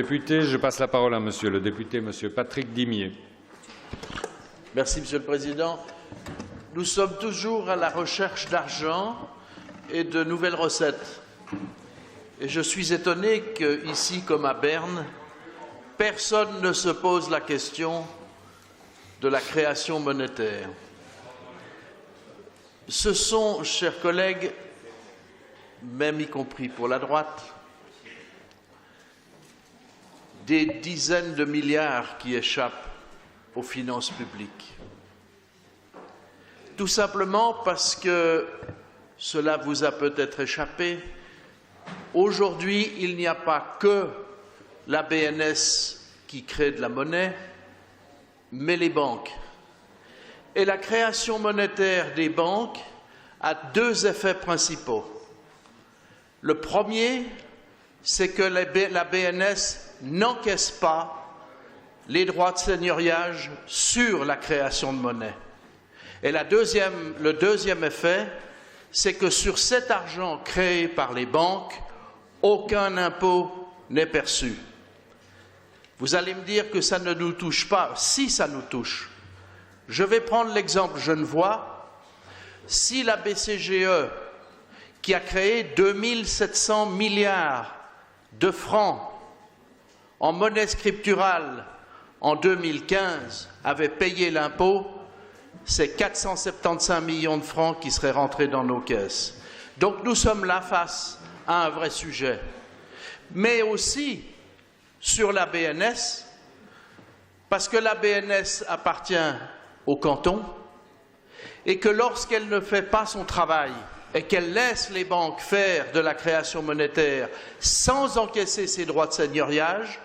Député, je passe la parole à Monsieur le député, Monsieur Patrick Dimier. Merci, Monsieur le Président. Nous sommes toujours à la recherche d'argent et de nouvelles recettes. Et je suis étonné qu'ici, comme à Berne, personne ne se pose la question de la création monétaire. Ce sont, chers collègues, même y compris pour la droite, des dizaines de milliards qui échappent aux finances publiques. Tout simplement parce que, cela vous a peut-être échappé, aujourd'hui, il n'y a pas que la BNS qui crée de la monnaie, mais les banques. Et la création monétaire des banques a deux effets principaux. Le premier, c'est que la BNS n'encaisse pas les droits de seigneuriage sur la création de monnaie. Et le deuxième effet, c'est que sur cet argent créé par les banques, aucun impôt n'est perçu. Vous allez me dire que ça ne nous touche pas. Si, ça nous touche. Je vais prendre l'exemple genevois. Si la BCGE, qui a créé 2700 milliards de francs en monnaie scripturale en 2015, avait payé l'impôt, c'est 475 millions de francs qui seraient rentrés dans nos caisses. Donc nous sommes là face à un vrai sujet. Mais aussi sur la BNS, parce que la BNS appartient au canton et que lorsqu'elle ne fait pas son travail et qu'elle laisse les banques faire de la création monétaire sans encaisser ses droits de seigneuriage,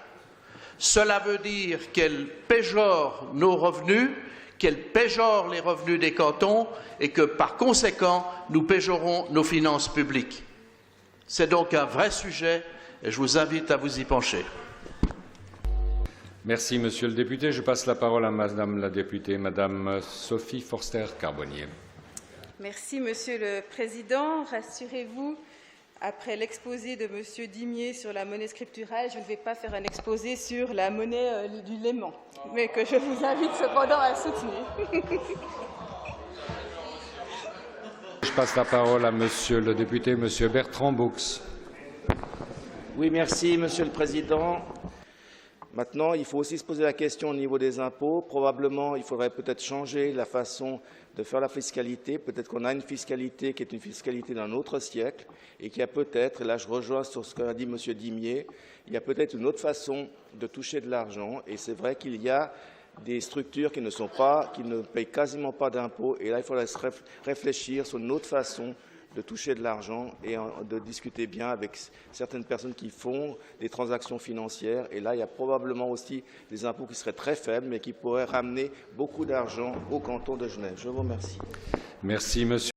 cela veut dire qu'elle péjore nos revenus, qu'elle péjore les revenus des cantons et que, par conséquent, nous péjorons nos finances publiques. C'est donc un vrai sujet et je vous invite à vous y pencher. Merci, Monsieur le député. Je passe la parole à Madame la députée, Madame Sophie Forster-Carbonnier. Merci, Monsieur le Président. Rassurez-vous, après l'exposé de Monsieur Dimier sur la monnaie scripturale, je ne vais pas faire un exposé sur la monnaie du Léman, mais que je vous invite cependant à soutenir. Je passe la parole à Monsieur le député, Monsieur Bertrand Boux. Oui, merci, Monsieur le Président. Maintenant, il faut aussi se poser la question au niveau des impôts. Probablement, il faudrait peut-être changer la façon de faire la fiscalité. Peut-être qu'on a une fiscalité qui est une fiscalité d'un autre siècle et qu'il y a peut-être, et là je rejoins sur ce qu'a dit M. Dimier, il y a peut-être une autre façon de toucher de l'argent. Et c'est vrai qu'il y a des structures qui ne payent quasiment pas d'impôts. Et là, il faudrait se réfléchir sur une autre façon de toucher de l'argent et de discuter bien avec certaines personnes qui font des transactions financières. Et là, il y a probablement aussi des impôts qui seraient très faibles, mais qui pourraient ramener beaucoup d'argent au canton de Genève. Je vous remercie. Merci, Monsieur.